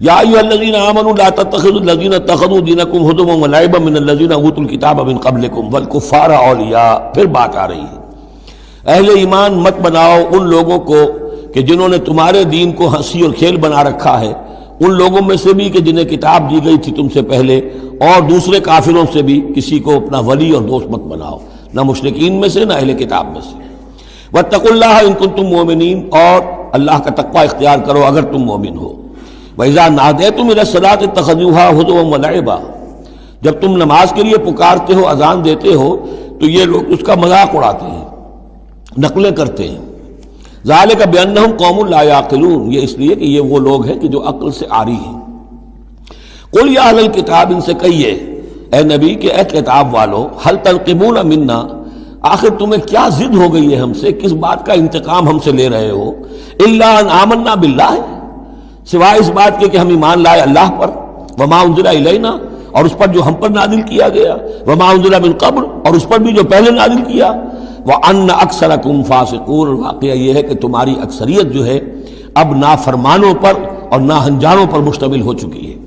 یا ایھا الذین آمنوا لا تتخذوا الذین اتخذوا دینکم ہزوا ولعبا من الذین اوتوا الکتاب من قبلکم والکفار اولیاء. پھر بات آ رہی ہے، اہل ایمان مت بناؤ ان لوگوں کو کہ جنہوں نے تمہارے دین کو ہنسی اور کھیل بنا رکھا ہے، ان لوگوں میں سے بھی کہ جنہیں کتاب دی گئی تھی تم سے پہلے، اور دوسرے کافروں سے بھی کسی کو اپنا ولی اور دوست مت بناؤ، نہ مشرکین میں سے نہ اہل کتاب میں سے. واتقوا اللہ ان کنتم مؤمنین، اور اللہ کا تقوی اختیار کرو اگر تم مومن ہو. وَإِذَا نَادَيْتُمْ إِلَى الصَّلَاةِ اتَّخَذُوهَا هُزُوًا وَلَعِبًا، جب تم نماز کے لیے پکارتے ہو، اذان دیتے ہو، تو یہ لوگ اس کا مذاق اڑاتے ہیں، نقلیں کرتے ہیں. ذَلِكَ بِأَنَّهُمْ قَوْمٌ لَا يَعْقِلُونَ، یہ اس لیے کہ یہ وہ لوگ ہیں کہ جو عقل سے عاری ہیں. قُلْ يَا أَهْلَ الْكِتَابِ، ان سے کہیے اے نبی کہ اے کتاب والو، هَلْ تَنْقِمُونَ مِنَّا، آخر تمہیں کیا ضد ہو گئی ہے ہم سے، کس بات کا انتقام ہم سے لے رہے ہو. إِلَّا أَنْ آمَنَّا بِاللَّهِ، سوائے اس بات کے کہ ہم ایمان لائے اللہ پر، وما انزل الینا، اور اس پر جو ہم پر نازل کیا گیا، وما انزل من قبل، اور اس پر بھی جو پہلے نازل کیا، وان اکثرکم فاسقون، واقعہ یہ ہے کہ تمہاری اکثریت جو ہے اب نافرمانوں پر اور ناہنجاروں پر مشتمل ہو چکی ہے.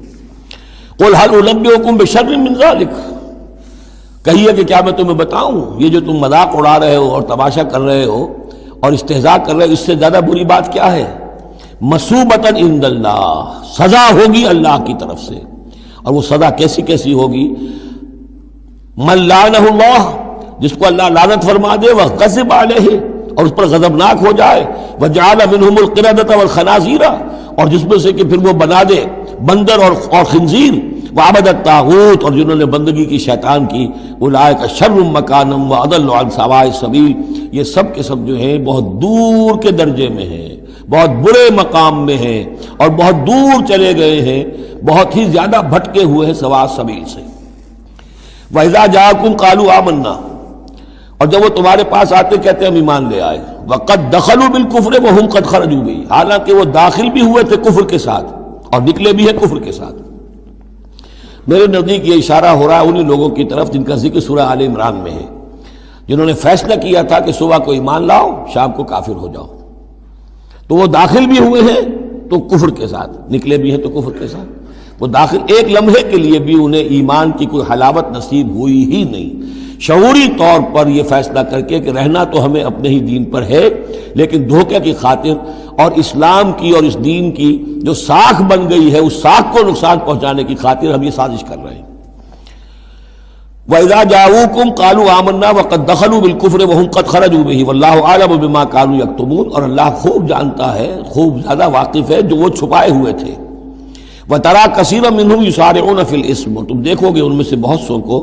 قل هل انبئکم بشر من ذلک، کہیے کہ کیا میں تمہیں بتاؤں یہ جو تم مذاق اڑا رہے ہو اور تماشا کر رہے ہو اور استہزاء کر رہے ہو، اس سے زیادہ بری بات کیا ہے. مصوبتاً عند اللہ، سزا ہوگی اللہ کی طرف سے. اور وہ سزا کیسی کیسی ہوگی. من لعنہ اللہ، جس کو اللہ لعنت فرما دے، وغضب علیہ، اور اس پر غضبناک ہو جائے، وجعل منہم القردۃ والخنازیر، اور جس میں سے کہ پھر وہ بنا دے بندر اور خنزیر، وعبد الطاغوت، اور جنہوں نے بندگی کی شیطان کی، اولئک شر مکانا واضل عن سواء السبیل، یہ سب کے سب جو ہیں بہت دور کے درجے میں ہیں، بہت برے مقام میں ہیں، اور بہت دور چلے گئے ہیں، بہت ہی زیادہ بھٹکے ہوئے ہیں سواء السبیل سے. وَإِذَا جَاءَكُمْ قَالُوا آمَنَّا، اور جب وہ تمہارے پاس آتے کہتے ہم ایمان لے آئے. وَقَدْ دَخَلُوا بِالْكُفْرِ وَهُمْ قَدْ خَرَجُوا بِهِ، حالانکہ وہ داخل بھی ہوئے تھے کفر کے ساتھ اور نکلے بھی ہیں کفر کے ساتھ. میرے نزدیک یہ اشارہ ہو رہا ہے انہی لوگوں کی طرف جن کا ذکر سورہ آل عمران میں ہے، جنہوں نے فیصلہ کیا تھا کہ صبح کو ایمان لاؤ، شام کو کافر ہو جاؤ. تو وہ داخل بھی ہوئے ہیں تو کفر کے ساتھ، نکلے بھی ہیں تو کفر کے ساتھ. وہ داخل ایک لمحے کے لیے بھی انہیں ایمان کی کوئی حلاوت نصیب ہوئی ہی نہیں. شعوری طور پر یہ فیصلہ کر کے کہ رہنا تو ہمیں اپنے ہی دین پر ہے، لیکن دھوکے کی خاطر اور اسلام کی اور اس دین کی جو ساکھ بن گئی ہے اس ساکھ کو نقصان پہنچانے کی خاطر ہم یہ سازش کر رہے ہیں. وَإِذَا جَاءُوكُمْ قَالُوا آمَنَّا وَقَدْ دَخَلُوا بِالْكُفْرِ وَهُمْ قَدْ خَرَجُوا بِهِ وَاللَّهُ أَعْلَمُ بِمَا كَانُوا يَكْتُمُونَ، اور اللہ خوب جانتا ہے، خوب زیادہ واقف ہے جو وہ چھپائے ہوئے تھے. وَتَرَىٰ كَثِيرًا مِّنْهُمْ يُسَارِعُونَ فِي الْإِثْمِ، اور تم دیکھو گے ان میں سے بہت سو کو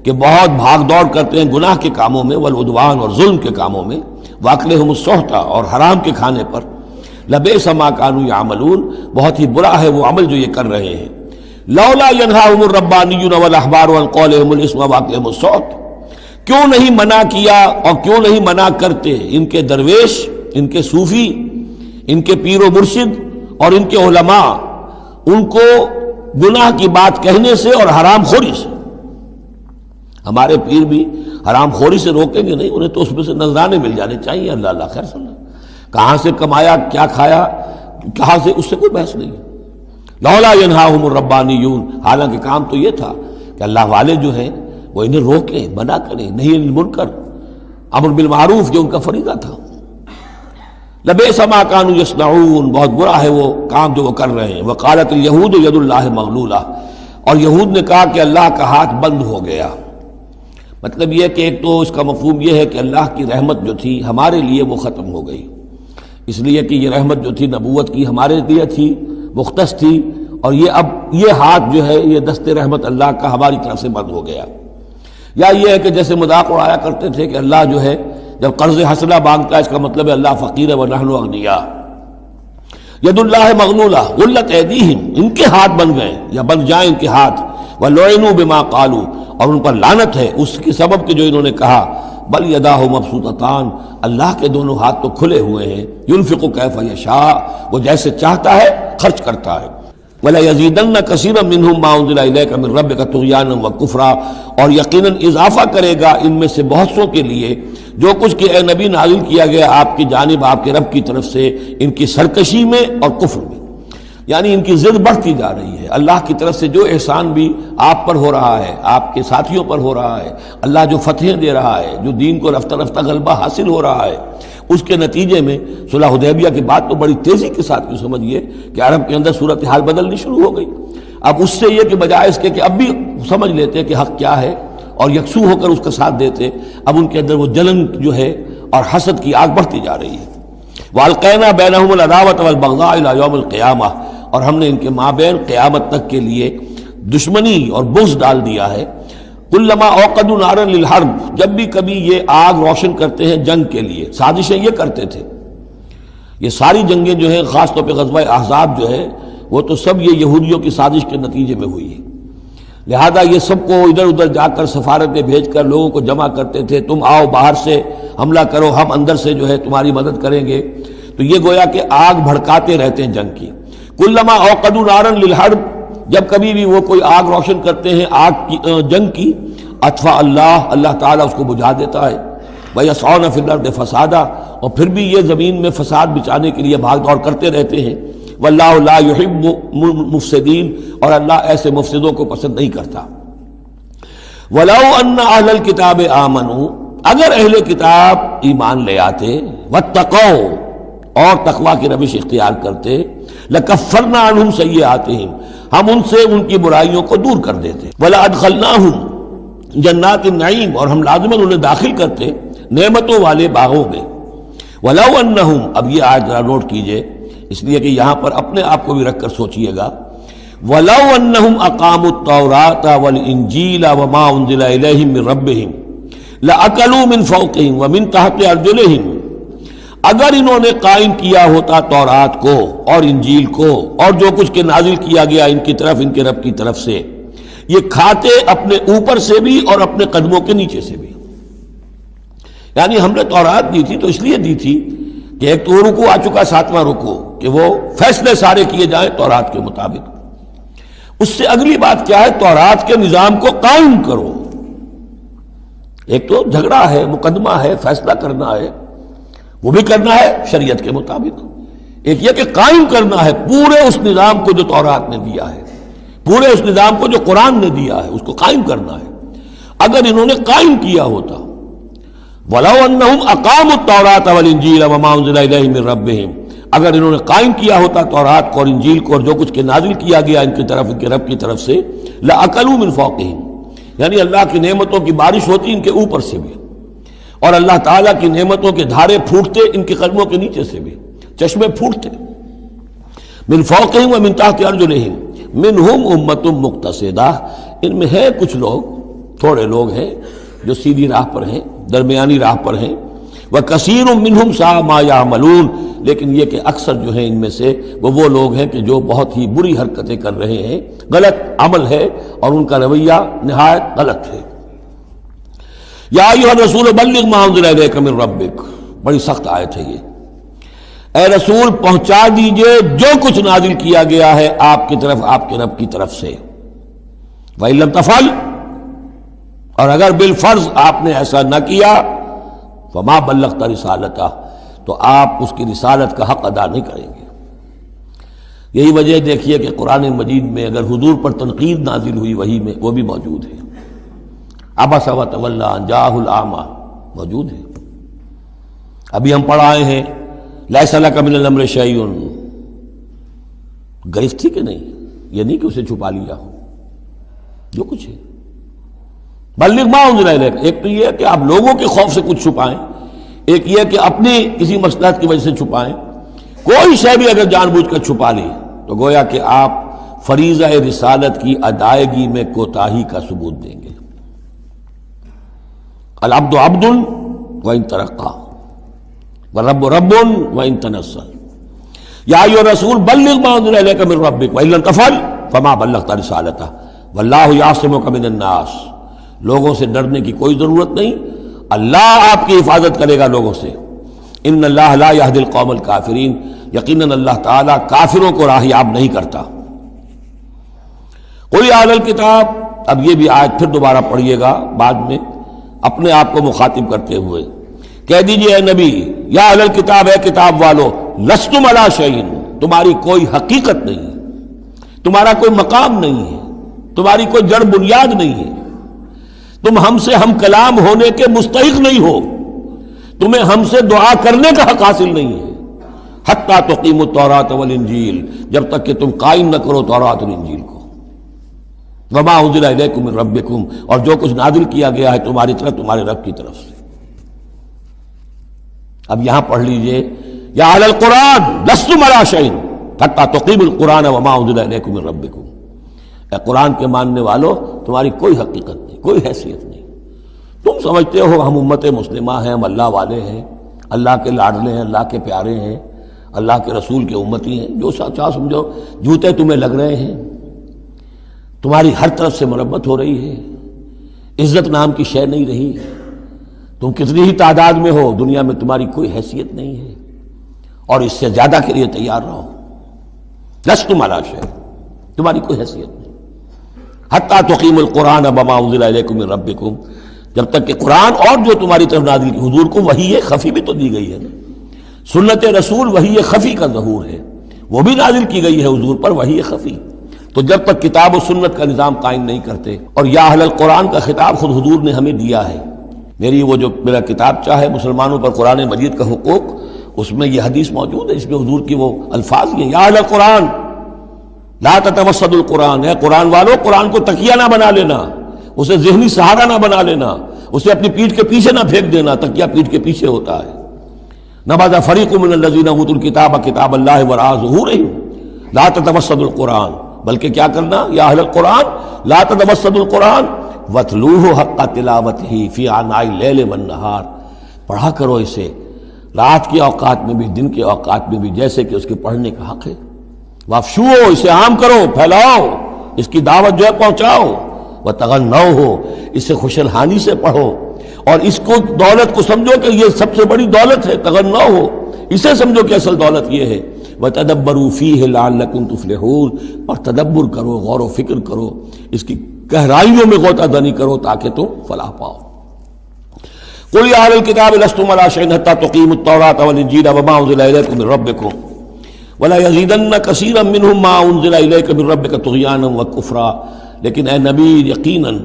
کہ بہت بھاگ دوڑ کرتے ہیں گناہ کے کاموں میں، والعدوان، اور ظلم کے کاموں میں، وَأَكْلِهِمُ السُّحْتَ، اور حرام کے کھانے پر. لَبِئْسَ مَا كَانُوا يَعْمَلُونَ، بہت ہی برا ہے وہ عمل جو یہ کر رہے ہیں. لولا ينهاهم الربانيون والاحبار عن قولهم الاسم واكلهم السحت، کیوں نہیں منع کیا اور کیوں نہیں منع کرتے ان کے درویش، ان کے صوفی، ان کے پیر و مرشد اور ان کے علماء ان کو گناہ کی بات کہنے سے اور حرام خوری سے. ہمارے پیر بھی حرام خوری سے روکیں گے نہیں، انہیں تو اس میں سے نذرانے مل جانے چاہیے. اللہ اللہ خیر صلی اللہ، کہاں سے کمایا، کیا کھایا، کہاں سے، اس سے کوئی بحث نہیں. لولا ینہاہم الربانیون، حالانکہ کام تو یہ تھا کہ اللہ والے جو ہیں وہ انہیں روکیں، منع کریں، نہیں المنکر، امر بالمعروف جو ان کا فریضہ تھا. لبئس ما کانوا یصنعون، بہت برا ہے وہ کام جو وہ کر رہے ہیں. وقالت الیہود ید اللہ مغلولہ، اور یہود نے کہا کہ اللہ کا ہاتھ بند ہو گیا. مطلب یہ کہ ایک تو اس کا مفہوم یہ ہے کہ اللہ کی رحمت جو تھی ہمارے لیے وہ ختم ہو گئی، اس لیے کہ یہ رحمت جو تھی نبوت کی ہمارے لیے تھی، مختص تھی، اور یہ اب یہ ہاتھ جو ہے یہ دست رحمت اللہ کا ہماری طرف سے بند ہو گیا. یا یہ ہے کہ جیسے مذاق اڑایا کرتے تھے کہ اللہ جو ہے جب قرض حسنہ مانگتا ہے اس کا مطلب ہے اللہ فقیر ہے ونحن اغنیاء. ید اللہ مغلولہ غلت ایدیہم، ان کے ہاتھ بن گئے یا بن جائیں ان کے ہاتھ. وَلُعِنُوا بِمَا قَالُوا، اور ان پر لعنت ہے اس کے سبب کہ جو انہوں نے کہا. بل یداہ مبسوطتان، اللہ کے دونوں ہاتھ تو کھلے ہوئے ہیں. ينفق کیف یشاء، وہ جیسے چاہتا ہے خرچ کرتا ہے. وَلَيَزِيدَنَّ كَثِيرًا مِّنْهُمْ مَا أُنزِلَ إِلَيْكَ مِن رَّبِّكَ طُغْيَانًا وَكُفْرًا، اور یقیناً اضافہ کرے گا ان میں سے بہت سو کے لیے جو کچھ کہ اے نبی نازل کیا گیا آپ کی جانب آپ کے رب کی طرف سے، ان کی سرکشی میں اور کفر میں. یعنی ان کی ضد بڑھتی جا رہی ہے۔ اللہ کی طرف سے جو احسان بھی آپ پر ہو رہا ہے، آپ کے ساتھیوں پر ہو رہا ہے، اللہ جو فتحیں دے رہا ہے، جو دین کو رفتہ رفتہ غلبہ حاصل ہو رہا ہے، اس کے نتیجے میں صلح حدیبیہ کے بعد تو بڑی تیزی کے ساتھ یہ سمجھیے کہ عرب کے اندر صورتحال بدلنی شروع ہو گئی۔ اب اس سے یہ کہ بجائے اس کے کہ اب بھی سمجھ لیتے کہ حق کیا ہے اور یکسو ہو کر اس کا ساتھ دیتے، اب ان کے اندر وہ جلن جو ہے اور حسد کی آگ بڑھتی جا رہی ہے۔ وَأَلْقَيْنَا بَيْنَهُمُ الْعَدَاوَةَ وَالْبَغْضَاءَ إِلَى يَوْمِ الْقِيَامَةِ، اور ہم نے ان کے مابین قیامت تک کے لیے دشمنی اور بغض ڈال دیا ہے۔ کلما اوقدوا نارا للحرب، جب بھی کبھی یہ آگ روشن کرتے ہیں جنگ کے لیے، سازشیں یہ کرتے تھے۔ یہ ساری جنگیں جو ہیں، خاص طور پہ غزوہ احزاب جو ہے، وہ تو سب یہ یہودیوں کی سازش کے نتیجے میں ہوئی ہے۔ لہذا یہ سب کو ادھر ادھر جا کر سفارتیں بھیج کر لوگوں کو جمع کرتے تھے، تم آؤ باہر سے حملہ کرو، ہم اندر سے جو ہے تمہاری مدد کریں گے۔ تو یہ گویا کہ آگ بھڑکاتے رہتے ہیں جنگ کی۔ کلما اوقدوا نارا للحرب، جب کبھی بھی وہ کوئی آگ روشن کرتے ہیں آگ کی جنگ کی، اطفأ اللہ تعالیٰ اس کو بجھا دیتا ہے۔ وَيَسْعَوْنَ فِي الْأَرْضِ فَسَادًا، اور پھر بھی یہ زمین میں فساد بچانے کے لیے بھاگ دوڑ کرتے رہتے ہیں۔ وَاللَّهُ لَا يُحِبُّ الْمُفْسِدِينَ، اور اللہ ایسے مفسدوں کو پسند نہیں کرتا۔ وَلَوْ أَنَّ أَهْلَ الْكِتَابِ آمَنُوا، اگر اہل کتاب ایمان لے آتے، وَاتَّقَوْا، اور تقوی کی روش اختیار کرتے، لَكَفَّرْنَا عَنْهُمْ سَيِّئَاتِهِمْ، ہم ان سے ان کی برائیوں کو دور کر دیتے۔ وَلَأَدْخَلْنَاهُمْ جنات النعیم، اور ہم لازماً انہیں داخل کرتے نعمتوں والے باغوں میں۔ وَلَوْ أَنَّهُمْ، اب یہ آیت ذرا نوٹ کیجئے، اس لیے کہ یہاں پر اپنے آپ کو بھی رکھ کر سوچئے گا۔ وَلَوْ أَنَّهُمْ أَقَامُوا التَّوْرَاةَ وَالْإِنْجِيلَ وَمَا أُنزِلَ إِلَيْهِمْ مِنْ رَبِّهِمْ لَأَكَلُوا مِنْ فَوْقِهِمْ وَمِنْ تَحْتِ أَرْجُلِهِمْ، اگر انہوں نے قائم کیا ہوتا تورات کو اور انجیل کو اور جو کچھ کے نازل کیا گیا ان کی طرف، ان کے رب کی طرف سے، یہ کھاتے اپنے اوپر سے بھی اور اپنے قدموں کے نیچے سے بھی۔ یعنی ہم نے تورات دی تھی تو اس لیے دی تھی کہ ایک تو رکوع آ چکا، 7واں رکوع، کہ وہ فیصلے سارے کیے جائیں تورات کے مطابق۔ اس سے اگلی بات کیا ہے؟ تورات کے نظام کو قائم کرو۔ ایک تو جھگڑا ہے، مقدمہ ہے، فیصلہ کرنا ہے، وہ بھی کرنا ہے شریعت کے مطابق۔ ایک یہ کہ قائم کرنا ہے پورے اس نظام کو جو تورات نے دیا ہے، پورے اس نظام کو جو قرآن نے دیا ہے، اس کو قائم کرنا ہے۔ اگر انہوں نے قائم کیا ہوتا، وَلَوْ أَنَّهُمْ أَقَامُوا التَّوْرَاةَ وَالْإِنْجِيلَ وَمَا أُنزِلَ إِلَيْهِم مِّن رَّبِّهِمْ، اگر انہوں نے قائم کیا ہوتا تورات کو اور انجیل کو اور جو کچھ کے نازل کیا گیا ان کی طرف، ان کے رب کی طرف سے، لَأَكَلُوا مِنْ فَوْقِهِمْ، یعنی اللہ کی نعمتوں کی بارش ہوتی ان کے اوپر سے بھی، اور اللہ تعالیٰ کی نعمتوں کے دھارے پھوٹتے ان کے قدموں کے نیچے سے بھی، چشمے پھوٹتے۔ من فوقہم ومن تحت ارجلہم منہم امۃ مقتصدہ، ان میں ہے کچھ لوگ، تھوڑے لوگ ہیں جو سیدھی راہ پر ہیں، درمیانی راہ پر ہیں۔ وکثیر منہم ساء ما یعملون، لیکن یہ کہ اکثر جو ہیں ان میں سے وہ لوگ ہیں کہ جو بہت ہی بری حرکتیں کر رہے ہیں، غلط عمل ہے اور ان کا رویہ نہایت غلط ہے۔ یا ایھا الرسول بلغ ما انزل الیک من ربک، بڑی سخت آیت ہے یہ۔ اے رسول پہنچا دیجئے جو کچھ نازل کیا گیا ہے آپ کی طرف، آپ کے رب کی طرف سے۔ وَإِن لَّمْ تَفْعَلْ، اور اگر بالفرض آپ نے ایسا نہ کیا، فَمَا بَلَّغْتَ رِسَالَتَهْ، تو آپ اس کی رسالت کا حق ادا نہیں کریں گے۔ یہی وجہ دیکھیے کہ قرآن مجید میں اگر حضور پر تنقید نازل ہوئی وحی میں، وہ بھی موجود ہے۔ عبس وتولی ان جاءہ الاعمی موجود ہے۔ ابھی ہم پڑھ آئے ہیں لیس لک من الامر شیء، گرفت تھی کہ نہیں؟ یہ نہیں کہ اسے چھپا لیا ہو، جو کچھ ہے۔ بلغ ما انزل الیک، ایک تو یہ کہ آپ لوگوں کے خوف سے کچھ چھپائیں، ایک یہ کہ اپنی کسی مصلحت کی وجہ سے چھپائیں۔ کوئی شے بھی اگر جان بوجھ کر چھپا لی تو گویا کہ آپ فریضہ رسالت کی ادائیگی میں کوتاہی کا ثبوت دیں گے۔ العبد عبد وان ترقى والرب رب وان تنزل، یا ایھا الرسول بلغ ما انزل الیک من ربک وان لم تفعل فما بلغت رسالتہ واللہ یعصمک من الناس، لوگوں سے ڈرنے کی کوئی ضرورت نہیں، اللہ آپ کی حفاظت کرے گا لوگوں سے۔ ان اللہ لا یہدی القوم الکافرین، یقیناً اللہ تعالیٰ کافروں کو راہیاب نہیں کرتا۔ قل یا اہل الکتاب، اب یہ بھی آیت پھر دوبارہ پڑھیے گا بعد میں اپنے آپ کو مخاطب کرتے ہوئے، کہہ دیجئے اے نبی، یا اہل الکتاب، اے کتاب والو، لستم علی شیء، تمہاری کوئی حقیقت نہیں، تمہارا کوئی مقام نہیں ہے، تمہاری کوئی جڑ بنیاد نہیں ہے، تم ہم سے ہم کلام ہونے کے مستحق نہیں ہو، تمہیں ہم سے دعا کرنے کا حق حاصل نہیں ہے۔ حتیٰ تقیموا التوراۃ والانجیل، جب تک کہ تم قائم نہ کرو تورات اور انجیل کو۔ وما انزل الیکم من ربکم، اور جو کچھ نازل کیا گیا ہے تمہاری طرف تمہارے رب کی طرف سے۔ اب یہاں پڑھ لیجئے، یا اہل القرآن لستم علی شیء حتیٰ تقیموا القرآن وما انزل الیکم من ربکم۔ اے قرآن کے ماننے والو، تمہاری کوئی حقیقت نہیں، کوئی حیثیت نہیں۔ تم سمجھتے ہو ہم امت مسلمہ ہیں، ہم اللہ والے ہیں، اللہ کے لاڈلے ہیں، اللہ کے پیارے ہیں، اللہ کے رسول کے امتی ہیں، جو چاہ سمجھو، جوتے تمہیں لگ رہے ہیں، تمہاری ہر طرف سے مرمت ہو رہی ہے، عزت نام کی شے نہیں رہی، تم کتنی ہی تعداد میں ہو، دنیا میں تمہاری کوئی حیثیت نہیں ہے، اور اس سے زیادہ کے لیے تیار رہو۔ لستم علی شیء، تمہاری کوئی حیثیت نہیں۔ حتیٰ تقیموا القرآن وما انزل الیکم من ربکم، جب تک کہ قرآن اور جو تمہاری طرف نازل کی، حضور کو وحی خفی بھی تو دی گئی ہے نا، سنت رسول وحی خفی کا ظہور ہے، وہ بھی نازل کی گئی ہے حضور پر وحی خفی۔ تو جب تک کتاب و سنت کا نظام قائم نہیں کرتے، اور یا اہل القرآن کا خطاب خود حضور نے ہمیں دیا ہے، میری وہ جو میرا کتاب چاہے مسلمانوں پر قرآن مجید کا حقوق، اس میں یہ حدیث موجود ہے، اس میں حضور کی وہ الفاظ ہیں، یا اہل القرآن لا تتوسدوا القرآن، اے قرآن والو، قرآن کو تکیہ نہ بنا لینا، اسے ذہنی سہارا نہ بنا لینا، اسے اپنی پیٹھ کے پیچھے نہ پھینک دینا، تکیہ پیٹھ کے پیچھے ہوتا ہے۔ نبذ فریق من الذین اوتوا الکتاب کتاب اللہ وراء ظہورہم لا تتوسدوا القرآن، بلکہ کیا کرنا، یا اہل القرآن لا تتوسدوا القرآن واتلوہ حق تلاوتہ فی آناء اللیل والنہار، پڑھا کرو اسے رات کے اوقات میں بھی، دن کے اوقات میں بھی، جیسے کہ اس کے پڑھنے کا حق ہے۔ وافشوہ، اسے عام کرو، پھیلاؤ، اس کی دعوت جو ہے پہنچاؤ۔ وتغنوہ، اسے خوش الحانی سے پڑھو، اور اس کو دولت کو سمجھو کہ یہ سب سے بڑی دولت ہے، تغنوہ، اسے سمجھو کہ اصل دولت یہ ہے۔ وتدبروا فیہ لعلکم تفلحون، اور تدبر کرو، غور و فکر کرو، اس کی گہرائیوں میں غوطہ دنی کرو تاکہ تم فلاح پاؤ۔ قل یا اہل الکتاب لستم علی شیء حتی تقیموا التوراۃ والانجیل وما انزل الیکم من ربکم ولا یزیدن کثیرا منہم ما انزل الیک من ربک طغیانا وکفرا، لیکن اے نبی یقیناً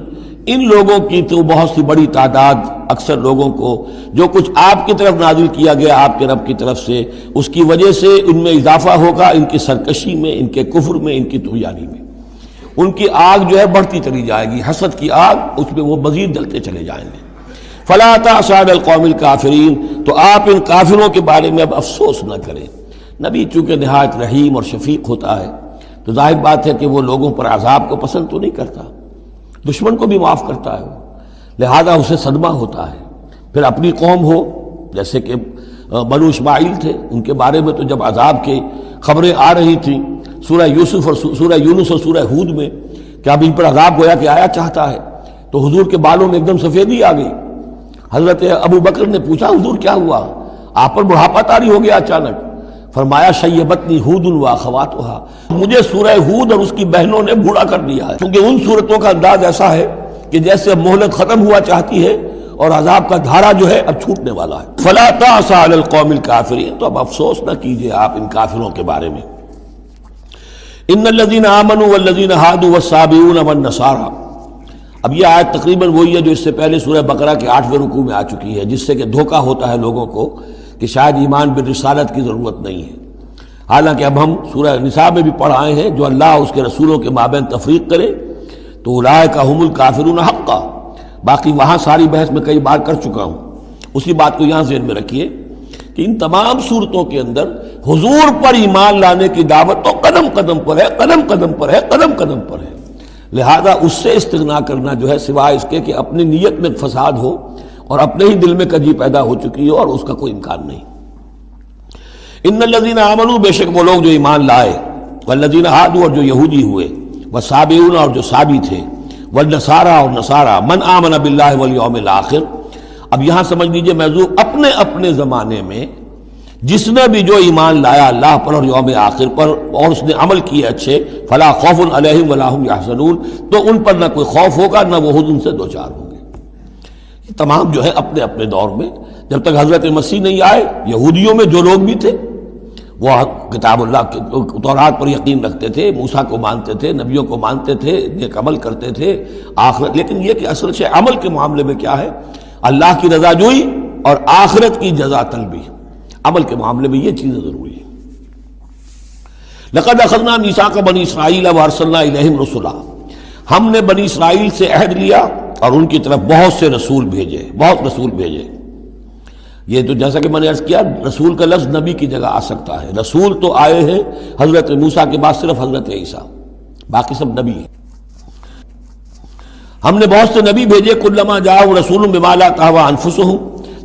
ان لوگوں کی تو بہت سی بڑی تعداد، اکثر لوگوں کو جو کچھ آپ کی طرف نازل کیا گیا آپ کے رب کی طرف سے، اس کی وجہ سے ان میں اضافہ ہوگا، ان کی سرکشی میں، ان کے کفر میں، ان کی طغیانی میں، ان کی آگ جو ہے بڑھتی چلی جائے گی، حسد کی آگ، اس میں وہ مزید جلتے چلے جائیں گے۔ فلا تأس علی القوم الکافرین، تو آپ ان کافروں کے بارے میں اب افسوس نہ کریں۔ نبی چونکہ نہایت رحیم اور شفیق ہوتا ہے، تو ظاہر بات ہے کہ وہ لوگوں پر عذاب کو پسند تو نہیں کرتا، دشمن کو بھی معاف کرتا ہے، لہذا اسے صدمہ ہوتا ہے۔ پھر اپنی قوم ہو، جیسے کہ بنو اسماعیل تھے، ان کے بارے میں تو جب عذاب کی خبریں آ رہی تھیں سورہ یوسف اور سورہ یونس اور سورہ ہود میں کہ اب ان پر عذاب گویا کہ آیا چاہتا ہے، تو حضور کے بالوں میں ایک دم سفیدی آ گئی۔ حضرت ابو بکر نے پوچھا حضور کیا ہوا، آپ پر بڑھاپا طاری ہو گیا اچانک؟ فرمایا شیبتنی ہود واخواتھا، مجھے سورہ ہود اور اس کی بہنوں نے بوڑھا کر دیا ہے، کیونکہ ان صورتوں کا انداز ایسا ہے کہ جیسے اب مہلت ختم ہوا چاہتی ہے اور عذاب کا دھارا جو ہے اب چھوٹنے والا ہے۔ فلا تأس علی القوم الکافرین، تو اب افسوس نہ کیجئے آپ ان کافروں کے بارے میں۔ ان الذین آمنوا والذین ہادوا والصابئون والنصارى، اب یہ آیت تقریباً وہی ہے جو اس سے پہلے سورہ بقرہ کے 8ویں رکوع میں آ چکی ہے، جس سے کہ دھوکہ ہوتا ہے لوگوں کو کہ شاید ایمان بالرسالت کی ضرورت نہیں ہے، حالانکہ اب ہم سورہ نساء میں بھی پڑھ آئے ہیں جو اللہ اس کے رسولوں کے مابین تفریق کرے تو اولئک هم الکافرون حقا۔ باقی وہاں ساری بحث میں کئی بار کر چکا ہوں، اسی بات کو یہاں ذہن میں رکھیے کہ ان تمام صورتوں کے اندر حضور پر ایمان لانے کی دعوت تو قدم قدم پر ہے، قدم قدم پر ہے، قدم قدم پر ہے، لہذا اس سے استغنا کرنا جو ہے سوائے اس کے کہ اپنی نیت میں فساد ہو اور اپنے ہی دل میں کجی پیدا ہو چکی ہو، اور اس کا کوئی امکان نہیں۔ ان الذین آمنوا، بے شک وہ لوگ جو ایمان لائے، والذین ہادوا، اور جو یہودی ہوئے، والصابئون، اور جو صابی تھے، والنصارى، اور نصارى، من آمن باللہ والیوم الآخر۔ اب یہاں سمجھ لیجئے موضوع اپنے اپنے زمانے میں جس نے بھی جو ایمان لایا اللہ پر اور یوم آخر پر، اور اس نے عمل کیے اچھے، فلا خوف علیہم ولا هم یحزنون، تو ان پر نہ کوئی خوف ہوگا نہ وہ حزن سے دوچار ہوں گے۔ یہ تمام جو ہے اپنے اپنے دور میں، جب تک حضرت مسیح نہیں آئے، یہودیوں میں جو لوگ بھی تھے وہ کتاب اللہ تورات پر یقین رکھتے تھے، موسیٰ کو مانتے تھے، نبیوں کو مانتے تھے، نیک عمل کرتے تھے آخرت. لیکن یہ کہ اصل سے عمل کے معاملے میں کیا ہے؟ اللہ کی رضا جوئی اور آخرت کی جزا طلبی. عمل کے معاملے میں یہ چیزیں ضروری ہیں. لقد اخذنا میثاق بنی اسرائیل وارسلنا الیہم رسلا، ہم نے بنی اسرائیل سے عہد لیا اور ان کی طرف بہت سے رسول بھیجے، بہت رسول بھیجے. یہ تو جیسا کہ میں نے عرض کیا، رسول کا لفظ نبی کی جگہ آ سکتا ہے. رسول تو آئے ہیں حضرت موسیٰ کے بعد صرف حضرت عیسیٰ، باقی سب نبی ہیں. ہم نے بہت سے نبی بھیجے. کلما جاء رسول بما لا تهوى انفسهم،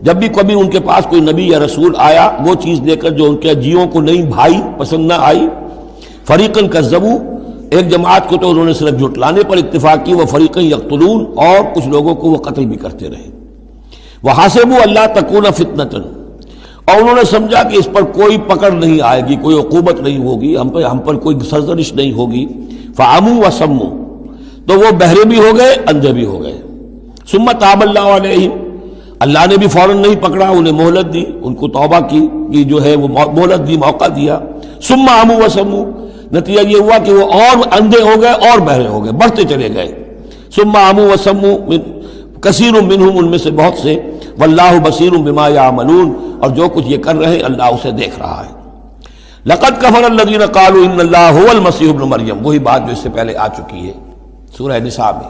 جب بھی کبھی ان کے پاس کوئی نبی یا رسول آیا وہ چیز لے کر جو ان کے جیوں کو نہیں بھائی، پسند نہ آئی. فریقا کذبوا، ایک جماعت کو تو انہوں نے صرف جھٹلانے پر اتفاق کی، وہ فریقا یقتلون، اور کچھ لوگوں کو وہ قتل بھی کرتے رہے. وحاسبوا اللہ تکون فتنۃ، اور انہوں نے سمجھا کہ اس پر کوئی پکڑ نہیں آئے گی، کوئی عقوبت نہیں ہوگی، ہم پر کوئی سرزنش نہیں ہوگی. فعموا وصموا، تو وہ بہرے بھی ہو گئے، اندھے بھی ہو گئے. ثم تاب اللہ علیہم، اللہ نے بھی فوراً نہیں پکڑا، انہیں مہلت دی، ان کو توبہ کی جو ہے وہ مہلت دی، موقع دیا. ثم عموا وصموا، نتیجہ یہ ہوا کہ وہ اور اندھے ہو گئے اور بہرے ہو گئے، بڑھتے چلے گئے. ثم عموا وصموا کثیر منہم، ان میں سے بہت سے. واللہ بصیر بما یعملون، اور جو کچھ یہ کر رہے ہیں اللہ اسے دیکھ رہا ہے. لقد کفر الذین قالوا ان اللہ هو المسیح ابن مریم، وہی بات جو اس سے پہلے آ چکی ہے سورہ نساء میں.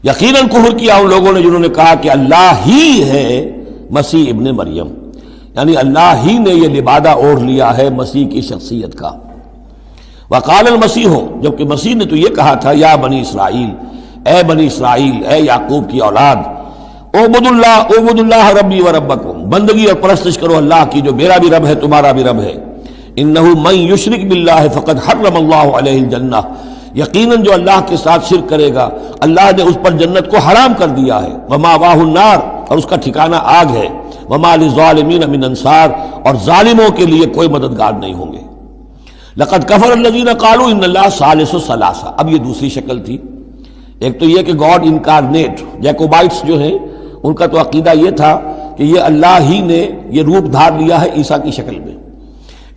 یقیناً کفر کیا ان لوگوں نے جنہوں نے کہا کہ اللہ ہی ہے مسیح ابن مریم، یعنی اللہ ہی نے یہ لبادہ اوڑھ لیا ہے مسیح کی شخصیت کا. وقال المسیح، جبکہ مسیح نے تو یہ کہا تھا یا بنی اسرائیل، اے بنی اسرائیل، اے یعقوب کی اولاد، اعبدوا اللہ ربی و ربکم، بندگی اور پرستش کرو اللہ کی جو میرا بھی رب ہے تمہارا بھی رب ہے. انہ من یشرک باللہ فقد حرم اللہ علیہ الجنہ، یقیناً جو اللہ کے ساتھ شرک کرے گا اللہ نے اس پر جنت کو حرام کر دیا ہے. ومأواہ النار، اور اس کا ٹھکانہ آگ ہے. وما للظالمین من انصار، اور ظالموں کے لیے کوئی مددگار نہیں ہوں گے. لقد کفر الذین قالوا ان اللہ ثالث ثلاثہ، اب یہ دوسری شکل تھی. ایک تو یہ کہ گاڈ انکارنیٹ، جیکوبائٹس جو ہیں ان کا تو عقیدہ یہ تھا کہ یہ اللہ ہی نے یہ روپ دھار لیا ہے عیسیٰ کی شکل میں.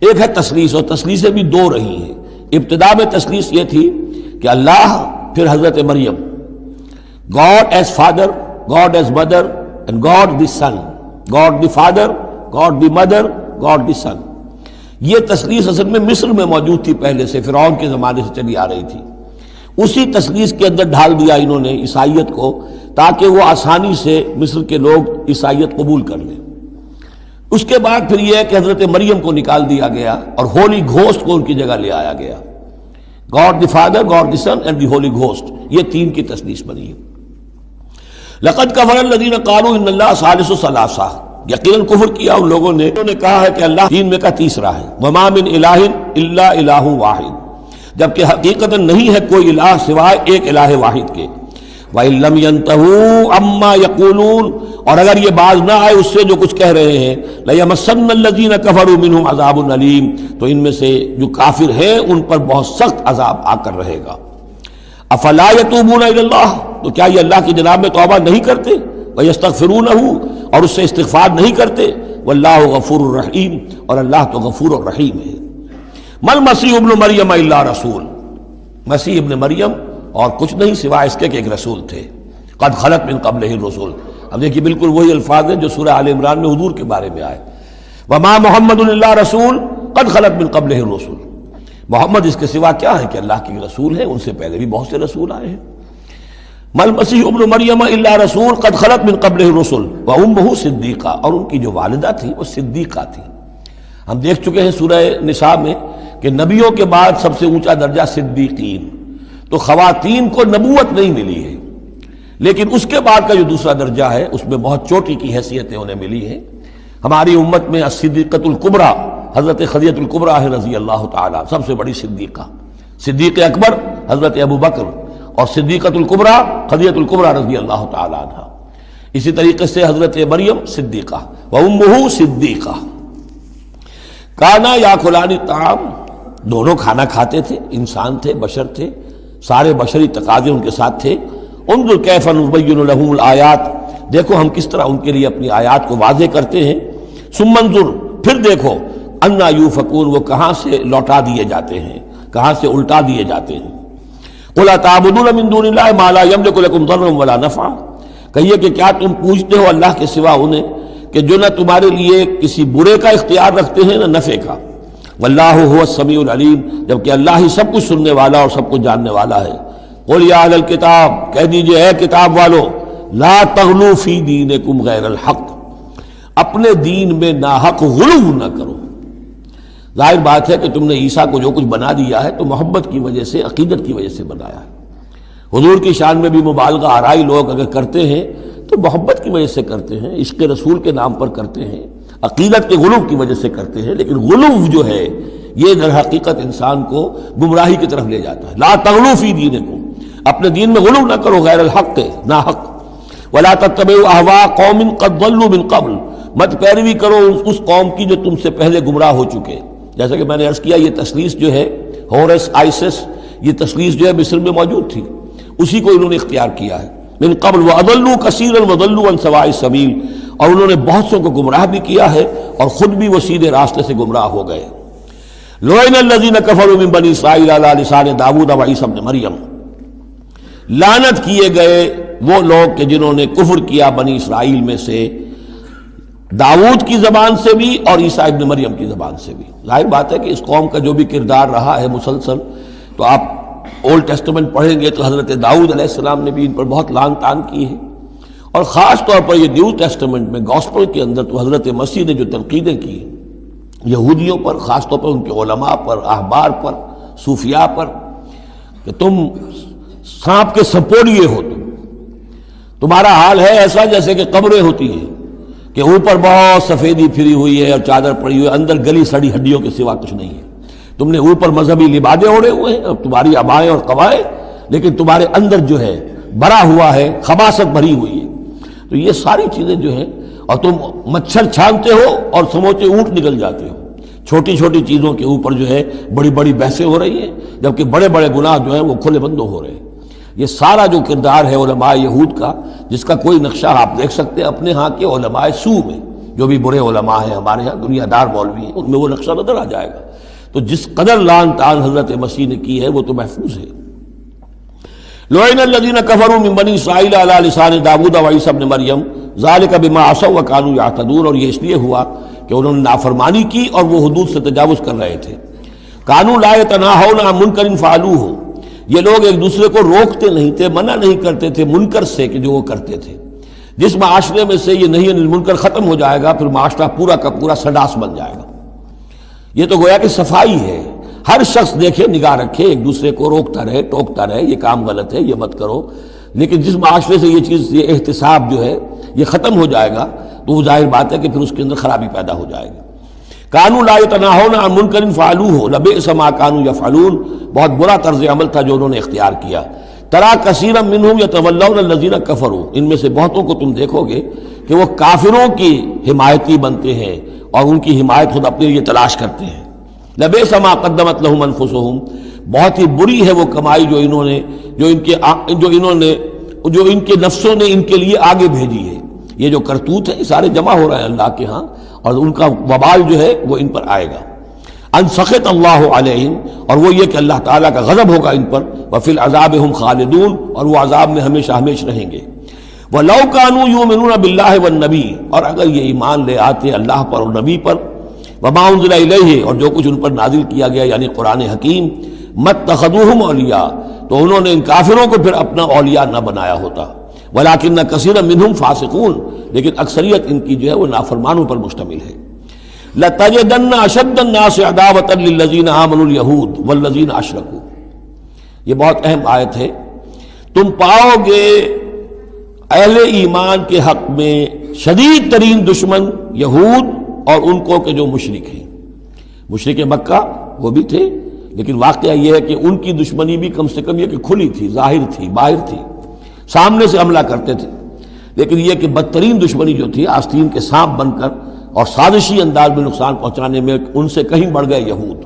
ایک ہے تثلیث، اور تثلیثیں بھی دو رہی ہیں. ابتدا میں تثلیث یہ تھی کہ اللہ پھر Hazrat Maryam, God is father, God is mother and God the son, God the father, God the mother, God the son. یہ تثلیث اصل میں مصر میں موجود تھی پہلے سے، فرعون کے زمانے سے چلی آ رہی تھی. اسی تثلیث کے اندر ڈھال دیا انہوں نے عیسائیت کو، تاکہ وہ آسانی سے مصر کے لوگ عیسائیت قبول کر لیں. اس کے بعد پھر یہ ہے کہ حضرت مریم کو نکال دیا گیا اور ہولی گھوسٹ کو ان کی جگہ لے آیا گیا. God the father, God the Son and the Holy Ghost, یہ تین کی تثلیث بنی ہے. لقد کفر الذین قالوا ان اللہ ثالث ثلاثہ، یقیناً کفر کیا ان لوگوں نے، انہوں نے کہا ہے کہ اللہ تین میں کا تیسرا ہے. وما من الہ الا الہ واحد، جبکہ حقیقت نہیں ہے کوئی الہ سوائے ایک الہ واحد کے. وَإِن لَّمْ يَنْتَهُوا عَمَّا يَقُولُونَ، اور اگر یہ باز نہ آئے اس سے جو کچھ کہہ رہے ہیں، لَيَمَسَّنَّ الَّذِينَ كَفَرُوا مِنْهُمْ عَذَابٌ أَلِيمٌ، تو ان میں سے جو کافر ہیں ان پر بہت سخت عذاب آ کر رہے گا. أَفَلَا يَتُوبُونَ إِلَى اللَّهِ، تو کیا یہ اللہ کی جناب میں توبہ نہیں کرتے؟ وَيَسْتَغْفِرُونَهُ، اور اس سے استغفار نہیں کرتے؟ وَاللَّهُ غَفُورٌ رَحِيمٌ، اور اللہ تو غفور اور رحیم ہے. مَا الْمَسِيحُ ابْنُ مَرْيَمَ إِلَّا رَسُولٌ، مسیح ابن مریم اور کچھ نہیں سوائے اس کے کہ ایک رسول تھے. قد خلت من قبلہ الرسل، اب دیکھیے بالکل وہی الفاظ ہیں جو سورہ آل عمران میں حضور کے بارے میں آئے. وما محمد الا رسول قد خلت من قبلہ الرسل، محمد اس کے سوا کیا ہے کہ اللہ کے رسول ہیں، ان سے پہلے بھی بہت سے رسول آئے ہیں. ما المسیح ابن مریم الا رسول قد خلت من قبلہ الرسل وامہ صدیقہ، اور ان کی جو والدہ تھی وہ صدیقہ تھی. ہم دیکھ چکے ہیں سورہ نساء میں کہ نبیوں کے بعد سب سے اونچا درجہ صدیقین، تو خواتین کو نبوت نہیں ملی ہے، لیکن اس کے بعد کا جو دوسرا درجہ ہے اس میں بہت چوٹی کی حیثیتیں انہیں ملی ہیں. ہماری امت میں الصدیقۃ الکبریٰ حضرت خدیجہ الکبریٰ ہے رضی اللہ تعالیٰ، سب سے بڑی صدیقہ. صدیق اکبر حضرت ابو بکر، اور صدیقۃ الکبریٰ خدیجہ الکبریٰ رضی اللہ تعالیٰ عنہا. اسی طریقے سے حضرت مریم صدیقہ وامہ صدیقہ. کانا یاکلان الطعام، دونوں کھانا کھاتے تھے، انسان تھے، بشر تھے، سارے بشری تقاضے ان کے ساتھ تھے. انظر کیف نبین لہم الآیات، دیکھو ہم کس طرح ان کے لیے اپنی آیات کو واضح کرتے ہیں. ثم انظر، پھر دیکھو انا یوفکون، وہ کہاں سے لوٹا دیے جاتے ہیں، کہاں سے الٹا دیے جاتے ہیں۔ قل اتعبدون من دون اللہ ما لا یملک لکم ضرا ولا نفعا، کہیے کہ کیا تم پوچھتے ہو اللہ کے سوا انہیں کہ جو نہ تمہارے لیے کسی برے کا اختیار رکھتے ہیں نہ نفع کا، واللہ هو السمیع العلیم، جبکہ اللہ ہی سب کچھ سننے والا اور سب کچھ جاننے والا ہے۔ قل یا اہل الکتاب، کہہ دیجئے اے کتاب والو، لا تغلوا فی دینکم غیر الحق، اپنے دین میں ناحق غلو نہ کرو۔ ظاہر بات ہے کہ تم نے عیسیٰ کو جو کچھ بنا دیا ہے تو محبت کی وجہ سے، عقیدت کی وجہ سے بنایا ہے۔ حضور کی شان میں بھی مبالغہ آرائی لوگ اگر کرتے ہیں تو محبت کی وجہ سے کرتے ہیں، عشق رسول کے نام پر کرتے ہیں، عقیدت کے غلو کی وجہ سے کرتے ہیں، لیکن غلو جو ہے یہ در حقیقت انسان کو گمراہی کی طرف لے جاتا ہے۔ لا تغلوا فی دینکم، اپنے دین میں غلو نہ کرو غیر الحق، ناحق۔ ولا تتبعوا اهواء قوم قد ضلوا من قبل، مت پیروی کرو اس قوم کی جو تم سے پہلے گمراہ ہو چکے۔ جیسا کہ میں نے عرض کیا، یہ تثلیث جو ہے ہورس آئسس، یہ تثلیث جو ہے مصر میں موجود تھی، اسی کو انہوں نے اختیار کیا ہے۔ من قبل واضلوا كثيرا وضلوا عن سواء السبيل، اور انہوں نے بہت سو کو گمراہ بھی کیا ہے اور خود بھی وہ سیدھے راستے سے گمراہ ہو گئے۔ لعن الذين كفروا من بني اسرائيل على لسان داود وعيسى ابن مريم، لعنت کیے گئے وہ لوگ کہ جنہوں نے کفر کیا بنی اسرائیل میں سے داؤد کی زبان سے بھی اور عیسیٰ ابن مریم کی زبان سے بھی۔ ظاہر بات ہے کہ اس قوم کا جو بھی کردار رہا ہے مسلسل، تو آپ اولڈ ٹیسٹمنٹ پڑھیں گے تو حضرت داؤد علیہ السلام نے بھی ان پر بہت لعن طعن کی ہے، اور خاص طور پر یہ نیو ٹیسٹمنٹ میں گاسپل کے اندر تو حضرت مسیح نے جو تنقیدیں کی یہودیوں پر، خاص طور پر ان کے علماء پر، احبار پر، صوفیاء پر، کہ تم سانپ کے سپولیے ہو، تمہارا حال ہے ایسا جیسے کہ قبریں ہوتی ہیں کہ اوپر بہت سفیدی پھری ہوئی ہے اور چادر پڑی ہوئی ہے، اندر گلی سڑی ہڈیوں کے سوا کچھ نہیں ہے۔ تم نے اوپر مذہبی لبادے اوڑے ہوئے ہیں اور تمہاری ابائیں اور قبائیں، لیکن تمہارے اندر جو ہے بھرا ہوا ہے، خباثت بھری ہوئی ہے۔ تو یہ ساری چیزیں جو ہیں، اور تم مچھر چھانتے ہو اور سموچے اونٹ نکل جاتے ہو، چھوٹی چھوٹی چیزوں کے اوپر جو ہے بڑی بڑی بحثیں ہو رہی ہیں، جبکہ بڑے بڑے گناہ جو ہیں وہ کھلے بندوں ہو رہے ہیں۔ یہ سارا جو کردار ہے علماء یہود کا، جس کا کوئی نقشہ آپ دیکھ سکتے ہیں اپنے ہاں کے علماء سو میں، جو بھی برے علماء ہیں ہمارے ہاں، دنیا دار مولوی ہیں، ان میں وہ نقشہ نظر آ جائے گا۔ تو جس قدر لعن طعن حضرت مسیح نے کی ہے وہ تو محفوظ ہے۔ لعن الذین کفروا من بنی اسرائیل علی لسان داؤد وعیسی ابن مریم ذلک بما عصوا وکانوا یعتدون، اور یہ اس لیے ہوا کہ انہوں نے نافرمانی کی اور وہ حدود سے تجاوز کر رہے تھے۔ کانوا لا یتناہون عن منکر فعلوہ، یہ لوگ ایک دوسرے کو روکتے نہیں تھے، منع نہیں کرتے تھے منکر سے کہ جو وہ کرتے تھے۔ جس معاشرے میں سے یہ نہیں منکر ختم ہو جائے گا، پھر معاشرہ پورا کا پورا سڈاس بن جائے گا۔ یہ تو گویا کہ صفائی ہے، ہر شخص دیکھے، نگاہ رکھے، ایک دوسرے کو روکتا رہے، ٹوکتا رہے، یہ کام غلط ہے، یہ مت کرو۔ لیکن جس معاشرے سے یہ چیز، یہ احتساب جو ہے یہ ختم ہو جائے گا، تو وہ ظاہر بات ہے کہ پھر اس کے اندر خرابی پیدا ہو جائے گی۔ کانوا لا یتناہون عن منکر فعلوہ لبئس ما کانوا یفعلون، بہت برا طرز عمل تھا جو انہوں نے اختیار کیا۔ ترا کثیرا منہم یتولون الذین کفروا، ان میں سے بہتوں کو تم دیکھو گے کہ وہ کافروں کی حمایتی بنتے ہیں اور ان کی حمایت خود اپنے لیے تلاش کرتے ہیں۔ لبئس ما قدمت لہم انفسہم، بہت ہی بری ہے وہ کمائی جو ان کے نفسوں نے ان کے لیے آگے بھیجی ہے۔ یہ جو کرتوت ہے یہ سارے جمع ہو رہے ہیں اللہ کے ہاں، اور ان کا وبال جو ہے وہ ان پر آئے گا۔ ان سخط اللہ علیہم، اور وہ یہ کہ اللہ تعالیٰ کا غضب ہوگا ان پر، وفی العذاب ہم خالدون، اور وہ عذاب میں ہمیشہ ہمیش رہیں گے۔ وَلَوْ كَانُوا يُؤْمِنُونَ بِاللَّهِ وَالنَّبِيِّ، اور اگر یہ ایمان لے آتے اللہ پر اور نبی پر، وَمَا أُنزِلَ إِلَيْهِ، اور جو کچھ ان پر نازل کیا گیا یعنی قرآن حکیم، مَتَّخَذُوهُمْ أَوْلِيَاءَ، تو انہوں نے ان کافروں کو پھر اپنا اولیاء نہ بنایا ہوتا۔ وَلَكِنَّ كَثِيرًا مِّنْهُمْ فَاسِقُونَ، لیکن اکثریت ان کی جو ہے وہ نافرمانوں پر مشتمل ہے۔ لَتَجِدَنَّ أَشَدَّ النَّاسِ عَدَاوَةً لِلَّذِينَ آمَنُوا الْيَهُودَ وَالَّذِينَ أَشْرَكُوا، یہ بہت اہم آیت ہے۔ تم پاؤ گے اہل ایمان کے حق میں شدید ترین دشمن یہود اور ان کو کہ جو مشرک ہیں۔ مشرک مکہ وہ بھی تھے، لیکن واقعہ یہ ہے کہ ان کی دشمنی بھی کم سے کم یہ کہ کھلی تھی، ظاہر تھی، باہر تھی، سامنے سے حملہ کرتے تھے، لیکن یہ کہ بدترین دشمنی جو تھی آستین کے سانپ بن کر اور سازشی انداز میں نقصان پہنچانے میں ان سے کہیں بڑھ گئے یہود۔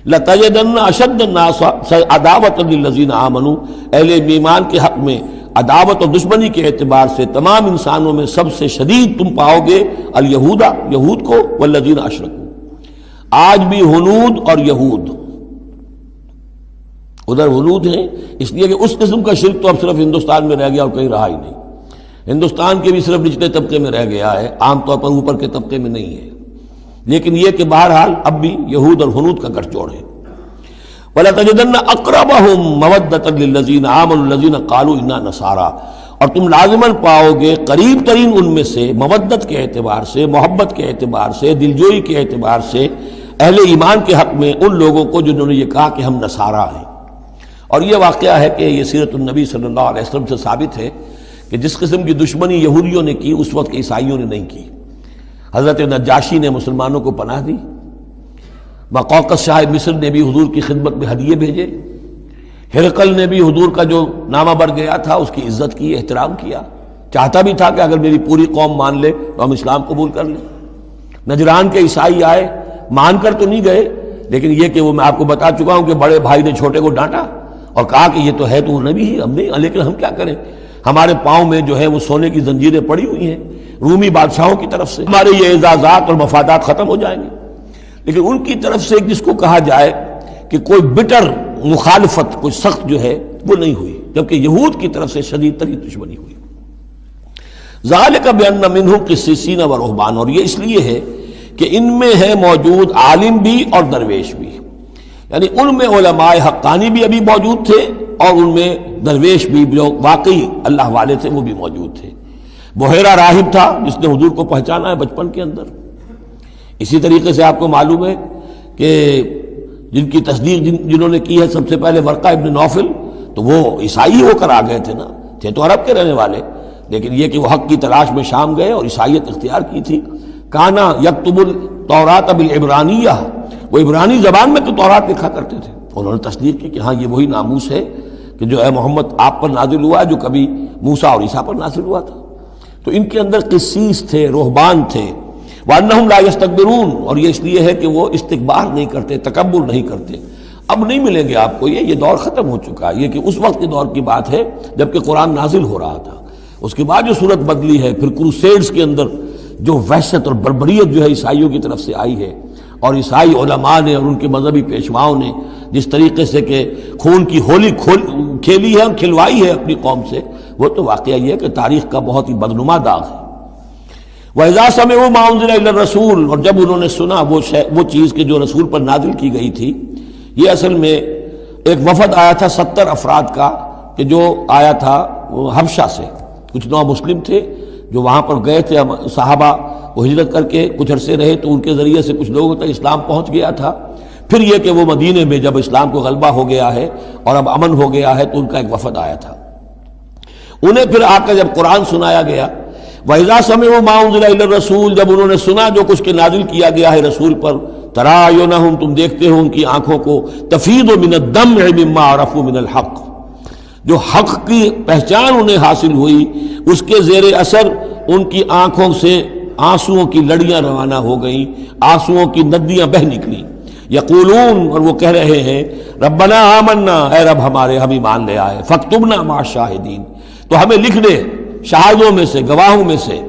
لَتَجِدَنَّ أَشَدَّ النَّاسِ عَدَاوَةً لِلَّذِينَ آمَنُوا، اہل ایمان کے حق میں عداوت اور دشمنی کے اعتبار سے تمام انسانوں میں سب سے شدید تم پاؤ گے الیہود، یہود کو، والذین اشرکوا، آج بھی ہنود اور یہود، ادھر ہنود ہیں اس لیے کہ اس قسم کا شرک تو اب صرف ہندوستان میں رہ گیا اور کہیں رہا ہی نہیں. ہندوستان کے بھی صرف نچلے طبقے میں رہ گیا ہے، عام طور پر اوپر کے طبقے میں نہیں ہے. لیکن یہ کہ بہرحال اب بھی یہود اور ہنود کا گٹھ جوڑ ہے. وَلَتَجِدَنَّ أَقْرَبَهُمْ مَوَدَّةً لِلَّذِينَ آمَنُوا الَّذِينَ قَالُوا إِنَّا نَصَارَىٰ، اور تم لازماً پاؤ گے قریب ترین ان میں سے، مودت کے اعتبار سے، محبت کے اعتبار سے، دلجوئی کے اعتبار سے، اہل ایمان کے حق میں ان لوگوں کو جنہوں نے یہ کہا کہ ہم نصارہ ہیں. اور یہ واقعہ ہے کہ یہ سیرت النبی صلی اللہ علیہ وسلم سے ثابت ہے کہ جس قسم کی دشمنی یہودیوں نے کی اس وقت عیسائیوں نے نہیں کی. حضرت نجاشی نے مسلمانوں کو پناہ دی، مقوقس شاہ مصر نے بھی حضور کی خدمت میں ہدیے بھیجے، ہرقل نے بھی حضور کا جو نامہ بر گیا تھا اس کی عزت کی، احترام کیا، چاہتا بھی تھا کہ اگر میری پوری قوم مان لے تو ہم اسلام قبول کر لیں. نجران کے عیسائی آئے، مان کر تو نہیں گئے، لیکن یہ کہ وہ میں آپ کو بتا چکا ہوں کہ بڑے بھائی نے چھوٹے کو ڈانٹا اور کہا کہ یہ تو ہے تو نبی ہی، ہم نہیں، لیکن ہم کیا کریں، ہمارے پاؤں میں جو ہے وہ سونے کی زنجیریں پڑی ہوئی ہیں رومی بادشاہوں کی طرف سے، ہمارے یہ اعزازات اور مفادات ختم ہو جائیں گے. لیکن ان کی طرف سے جس کو کہا جائے کہ کوئی بٹر مخالفت، کوئی سخت جو ہے وہ نہیں ہوئی، جبکہ یہود کی طرف سے شدید ترین دشمنی ہوئی. ذالک بان منہم قسیسین و رہبان، اور یہ اس لیے ہے کہ ان میں ہے موجود عالم بھی اور درویش بھی، یعنی ان میں علماء حقانی بھی ابھی موجود تھے اور ان میں درویش بھی جو واقعی اللہ والے تھے وہ بھی موجود تھے. بحیرہ راہب تھا جس نے حضور کو پہچانا ہے بچپن کے اندر. اسی طریقے سے آپ کو معلوم ہے کہ جن کی تصدیق جنہوں نے کی ہے سب سے پہلے ورقہ ابن نوفل، تو وہ عیسائی ہو کر آ گئے تھے نا، تھے تو عرب کے رہنے والے، لیکن یہ کہ وہ حق کی تلاش میں شام گئے اور عیسائیت اختیار کی تھی. کانا یکتب التوراۃ بالعبرانیہ، وہ عبرانی زبان میں تو تورات لکھا کرتے تھے. انہوں نے تصدیق کی کہ ہاں یہ وہی ناموس ہے کہ جو اے محمد آپ پر نازل ہوا جو کبھی موسیٰ اور عیسیٰ پر نازل ہوا تھا. تو ان کے اندر قسیس تھے، رہبان تھے. وَأَنَّهُمْ لَا يَسْتَكْبِرُونَ، اور یہ اس لیے ہے کہ وہ استکبار نہیں کرتے، تکبر نہیں کرتے. اب نہیں ملیں گے آپ کو یہ دور ختم ہو چکا ہے. یہ کہ اس وقت کے دور کی بات ہے جب کہ قرآن نازل ہو رہا تھا. اس کے بعد جو صورت بدلی ہے، پھر کروسیڈز کے اندر جو وحشت اور بربریت جو ہے عیسائیوں کی طرف سے آئی ہے، اور عیسائی علماء نے اور ان کے مذہبی پیشواؤں نے جس طریقے سے کہ خون کی ہولی کھیلی ہے اور کھلوائی ہے اپنی قوم سے، وہ تو واقعہ یہ ہے کہ تاریخ کا بہت ہی بدنما داغ ہے. وَإِذَا سَمِعُوا مَا أُنزِلَ إِلَى الرَّسُولِ، اور جب انہوں نے سنا وہ چیز کہ جو رسول پر نازل کی گئی تھی. یہ اصل میں ایک وفد آیا تھا 70 افراد کا کہ جو آیا تھا حبشہ سے. کچھ نو مسلم تھے جو وہاں پر گئے تھے، صحابہ وہ ہجرت کر کے کچھ عرصے رہے تو ان کے ذریعے سے کچھ لوگوں تک اسلام پہنچ گیا تھا. پھر یہ کہ وہ مدینے میں جب اسلام کو غلبہ ہو گیا ہے اور اب امن ہو گیا ہے تو ان کا ایک وفد آیا تھا. انہیں پھر آ کر جب قرآن سنایا گیا، وَإِذَا سَمِعُوا مَا أُنزِلَ إِلَى الرَّسُولِ، جب انہوں نے سنا جو کچھ کے نازل کیا گیا ہے رسول پر، تَرَىٰ أَعْيُنَهُمْ، تم دیکھتے ہو ان کی آنکھوں کو، تَفِيضُ مِنَ الدَّمْعِ مِمَّا عَرَفُوا مِنَ الْحَقِّ، جو حق کی پہچان انہیں حاصل ہوئی اس کے زیر اثر ان کی آنکھوں سے آنسوؤں کی لڑیاں روانہ ہو گئیں، آنسوؤں کی ندیاں بہہ نکلیں. یقولون، اور وہ کہہ رہے ہیں، ربنا آمنا، اے رب ہمارے ہم ایمان لے آئے، فاکتبنا مع الشاہدین، تو ہمیں لکھ دے شاہدوں میں سے، گواہوں میں سے.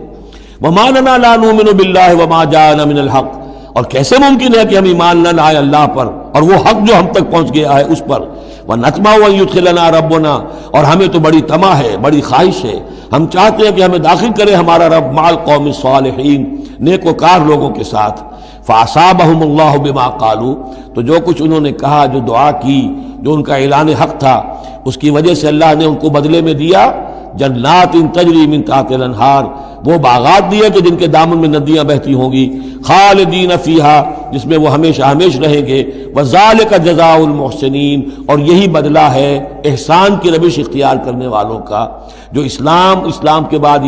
وما لنا لا نؤمن باللہ وما جاءنا من الحق، اور کیسے ممکن ہے کہ ہم ایمان نہ لائیں اللہ پر اور وہ حق جو ہم تک پہنچ گیا ہے اس پر. وَنَطْمَعُ أَن يُدْخِلَنَا رَبُّنَا، اور ہمیں تو بڑی طمع ہے، بڑی خواہش ہے، ہم چاہتے ہیں کہ ہمیں داخل کرے ہمارا رب مع القوم الصالحین، نیک وکار لوگوں کے ساتھ. فَأَصَابَهُمُ اللَّهُ بِمَا قَالُوا، تو جو کچھ انہوں نے کہا، جو دعا کی، جو ان کا اعلان حق تھا، اس کی وجہ سے اللہ نے ان کو بدلے میں دیا جنات تجری من تحت الانہار، وہ باغات دیے کہ جن کے دامن میں ندیاں بہتی ہوں گی، خالدین فیہا، جس میں وہ ہمیشہ ہمیش رہیں گے. وذالک جزاء المحسنین، اور یہی بدلہ ہے احسان کی روش اختیار کرنے والوں کا، جو اسلام کے بعد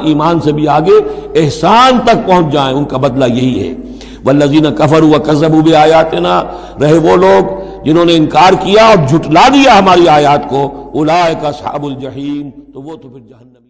ایمان سے بھی آگے احسان تک پہنچ جائیں، ان کا بدلہ یہی ہے. والذین کفروا وکذبوا بآیاتنا، رہے وہ لوگ جنہوں نے انکار کیا اور جھٹلا دیا ہماری آیات کو، اولئک اصحاب الجحیم، تو وہ تو پھر جہنم